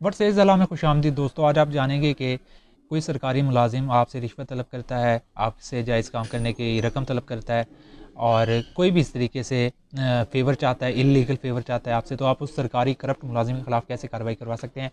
What's is अला में खुशामदीद दोस्तों। आज आप जानेंगे कि कोई सरकारी मुलाजिम आपसे रिश्वत तलब करता है, आपसे जायज़ काम करने की रकम तलब करता है और कोई भी इस तरीके से फ़ेवर चाहता है, इल्लीगल फ़ेवर चाहता है आपसे, तो आप उस सरकारी करप्ट मुलाजिम के ख़िलाफ़ कैसे कार्रवाई करवा सकते हैं।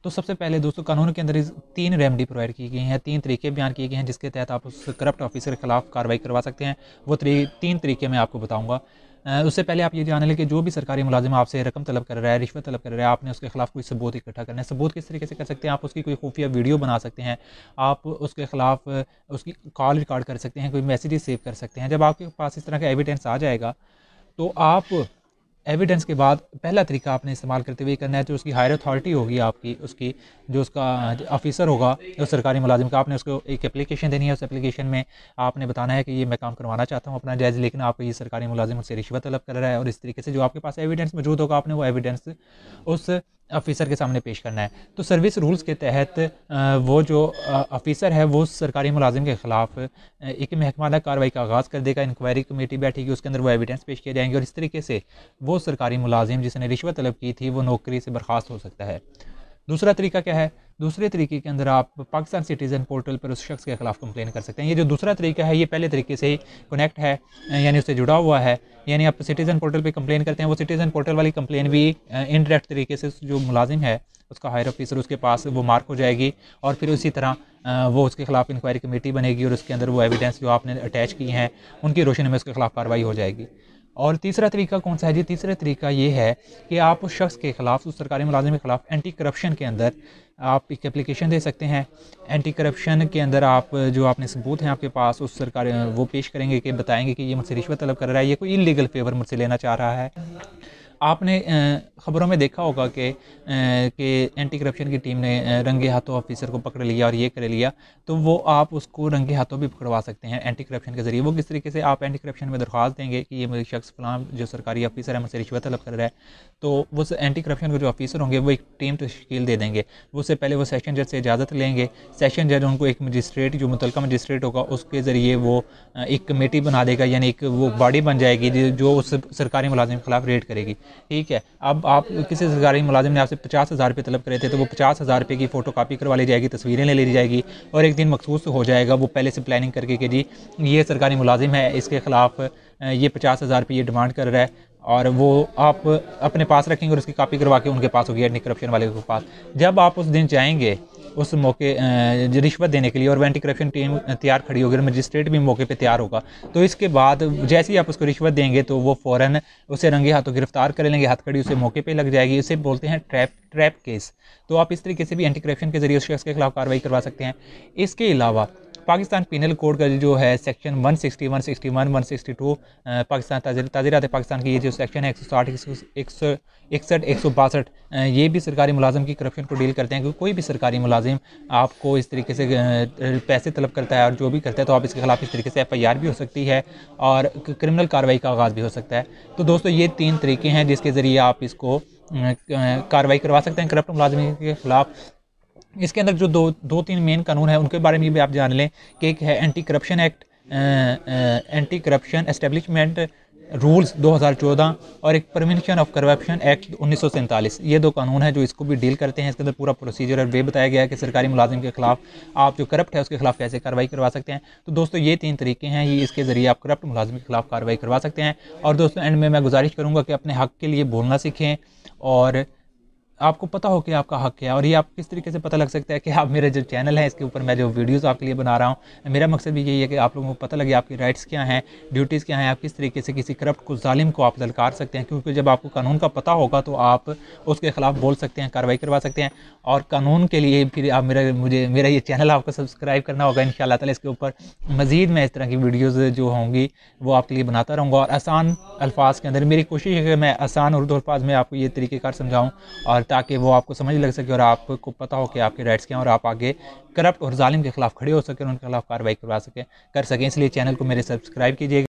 तो सबसे पहले दोस्तों, कानून के अंदर इस 3 रेमेडी प्रोवाइड की गई हैं, 3 तरीके बयान किए गए हैं जिसके तहत आप उस करप्ट ऑफिसर के ख़िलाफ़ कार्रवाई करवा सकते हैं। वो 3 तरीके मैं आपको बताऊँगा। उससे पहले आप ये जान लें कि जो भी सरकारी मुलाजिम आपसे रकम तलब कर रहा है, रिश्वत तलब कर रहा है, आपने उसके खिलाफ कोई सबूत इकट्ठा करना है। सबूत किस तरीके से कर सकते हैं? आप उसकी कोई खुफिया वीडियो बना सकते हैं, आप उसके खिलाफ उसकी कॉल रिकॉर्ड कर सकते हैं, कोई मैसेजेस सेव कर सकते हैं। जब आपके पास इस तरह का एविडेंस आ जाएगा तो आप एविडेंस के बाद पहला तरीका आपने इस्तेमाल करते हुए करना है, जो उसकी हायर अथॉरिटी होगी आपकी, उसकी जो उसका ऑफिसर होगा उस सरकारी मुलाजिम का, आपने उसको एक एप्लीकेशन देनी है। उस एप्लीकेशन में आपने बताना है कि ये मैं काम करवाना चाहता हूँ अपना जायज़, लेकिन आपको ये सरकारी मुलाजिम मुझसे रिश्वत तलब कर रहा है, और इस तरीके से जो आपके पास एविडेंस मौजूद होगा आपने वो एविडेंस उस ऑफिसर के सामने पेश करना है। तो सर्विस रूल्स के तहत वो जो ऑफिसर है वो सरकारी मुलाजिम के ख़िलाफ़ एक महकमाना कार्रवाई का आगाज़ कर देगा। इंक्वायरी कमेटी बैठेगी, उसके अंदर वो एविडेंस पेश किए जाएंगे और इस तरीके से वो सरकारी मुलाजिम जिसने रिश्वत तलब की थी वो नौकरी से बर्खास्त हो सकता है। दूसरा तरीका क्या है? दूसरे तरीके के अंदर आप पाकिस्तान सिटीज़न पोर्टल पर उस शख्स के खिलाफ कंप्लेन कर सकते हैं। ये जो दूसरा तरीका है ये पहले तरीके से ही कनेक्ट है, यानी उससे जुड़ा हुआ है। यानी आप सिटीज़न पोर्टल पे कंप्लेन करते हैं, वो सिटीज़न पोर्टल वाली कंप्लेन भी इनडायरेक्ट तरीके से जो मुलाजिम है उसका हायर ऑफिसर उसके पास वो मार्क हो जाएगी, और फिर उसी तरह वो उसके खिलाफ इंक्वायरी कमेटी बनेगी और उसके अंदर वो एविडेंस जो आपने अटैच किए हैं उनकी रोशनी में उसके खिलाफ कार्रवाई हो जाएगी। और तीसरा तरीका कौन सा है जी? तीसरा तरीका ये है कि आप उस शख्स के खिलाफ, उस सरकारी मुलाजिम के खिलाफ एंटी करप्शन के अंदर आप एक एप्लीकेशन दे सकते हैं। एंटी करप्शन के अंदर आप जो आपने सबूत हैं आपके पास उस सरकारी वो पेश करेंगे कि बताएंगे कि ये मुझसे रिश्वत तलब कर रहा है, ये कोई इलीगल फेवर मुझसे लेना चाह रहा है। आपने ख़बरों में देखा होगा कि एंटी करप्शन की टीम ने रंगे हाथों ऑफिसर को पकड़ लिया और ये कर लिया, तो वो आप उसको रंगे हाथों भी पकड़वा सकते हैं एंटी करप्शन के ज़रिए। वो किस तरीके से? आप एंटी करप्शन में दरख्वास्त देंगे कि ये मेरे शख्स फलां जो सरकारी ऑफिसर है मुझसे रिश्वत तलब कर रहा है, तो वो एंटी करप्शन के जो ऑफिसर होंगे वो एक टीम तश्कील दे देंगे। वो उससे पहले वो सेशन जज से इजाज़त लेंगे। सेशन जज उनको एक मजिस्ट्रेट, जो मुतलका मजिस्ट्रेट होगा, उसके ज़रिए वो एक कमेटी बना देगा, यानी एक वो बॉडी बन जाएगी जो उस सरकारी मुलाजिम के खिलाफ रेड करेगी। ठीक है, अब आप किसी सरकारी मुलाजिम ने आपसे 50,000 रुपये तलब करे थे, तो वो 50,000 रुपये की फ़ोटो कापी करवा ली जाएगी, तस्वीरें ले ली जाएगी, और एक दिन मखसूस हो जाएगा वो पहले से प्लानिंग करके कि जी ये सरकारी मुलाजिम है, इसके ख़िलाफ़ ये 50,000 रुपये डिमांड कर रहा है, और वो आप अपने पास रखेंगे और उसकी कापी करवा के उनके पास होगी, एंटी करप्शन वाले के पास। जब आप उस दिन जाएंगे उस मौके रिश्वत देने के लिए और एंटी करप्शन टीम तैयार खड़ी होगी और मजिस्ट्रेट भी मौके पे तैयार होगा, तो इसके बाद जैसे ही आप उसको रिश्वत देंगे तो वो फ़ौरन उसे रंगे हाथों गिरफ्तार कर लेंगे, हथकड़ी उसे मौके पे लग जाएगी। इसे बोलते हैं ट्रैप केस। तो आप इस तरीके से भी एंटी करप्शन के जरिए उस शख्स के खिलाफ कार्रवाई करवा सकते हैं। इसके अलावा पाकिस्तान पीनल कोड का जो है सेक्शन 160, 161, 162 पाकिस्तान ताज़ीरात पाकिस्तान की ये जो सेक्शन है 160, 161, 162, ये भी सरकारी मुलाजिम की करप्शन को डील करते हैं। क्योंकि कोई भी सरकारी मुलाजिम आपको इस तरीके से पैसे तलब करता है और जो भी करता है, तो आप इसके खिलाफ इस तरीके से FIR भी हो सकती है और क्रिमिनल कार्रवाई का आगाज़ भी हो सकता है। तो दोस्तों, ये 3 तरीके हैं जिसके ज़रिए आप इसको कार्रवाई करवा सकते हैं करप्ट मुलाजिम के खिलाफ। इसके अंदर जो दो तीन मेन कानून है उनके बारे में भी आप जान लें कि एक है anti corruption act, anti corruption establishment rules 2014, और एक प्रिवेंशन ऑफ करप्शन एक्ट 1947। ये 2 कानून हैं जो इसको भी डील करते हैं। इसके अंदर पूरा प्रोसीजर और वे बताया गया है कि सरकारी मुलाजिम के खिलाफ आप जो करप्ट है उसके खिलाफ कैसे कार्रवाई करवा सकते हैं। तो दोस्तों, ये 3 तरीके हैं, ये इसके ज़रिए आप करप्ट मुलाजिम के खिलाफ कार्रवाई करवा सकते हैं। और दोस्तों, एंड में मैं गुजारिश करूँगा कि अपने हक़ के लिए बोलना सीखें, और आपको पता हो कि आपका हक़ क्या है। और ये आप किस तरीके से पता लग सकता है कि आप, मेरे जो चैनल है इसके ऊपर मैं जो वीडियोस आपके लिए बना रहा हूँ, मेरा मकसद भी यही है कि आप लोगों को पता लगे आपकी राइट्स क्या हैं, ड्यूटीज़ क्या हैं, आप किस तरीके से किसी करप्ट को, जालिम को आप ललकार सकते हैं। क्योंकि जब आपको कानून का पता होगा तो आप उसके ख़िलाफ़ बोल सकते हैं, कार्रवाई करवा सकते हैं। और कानून के लिए फिर आप मेरा ये चैनल आपको सब्सक्राइब करना होगा। इंशाअल्लाह ताला इसके ऊपर मज़ीद मैं इस तरह की वीडियोज़ जो होंगी वो आपके लिए बनाता रहूँगा, और आसान अल्फाज के अंदर मेरी कोशिश है कि मैं आसान उर्दू अल्फाज में आपको ये तरीक़ेकार समझाऊँ, और ताकि वो आपको समझ लग सके और आपको पता हो कि आपके राइट्स क्या हैं, और आप आगे करप्ट और जालिम के खिलाफ खड़े हो सकें और उनके खिलाफ कार्रवाई करवा सकें कर सकें। इसलिए चैनल को मेरे सब्सक्राइब कीजिएगा।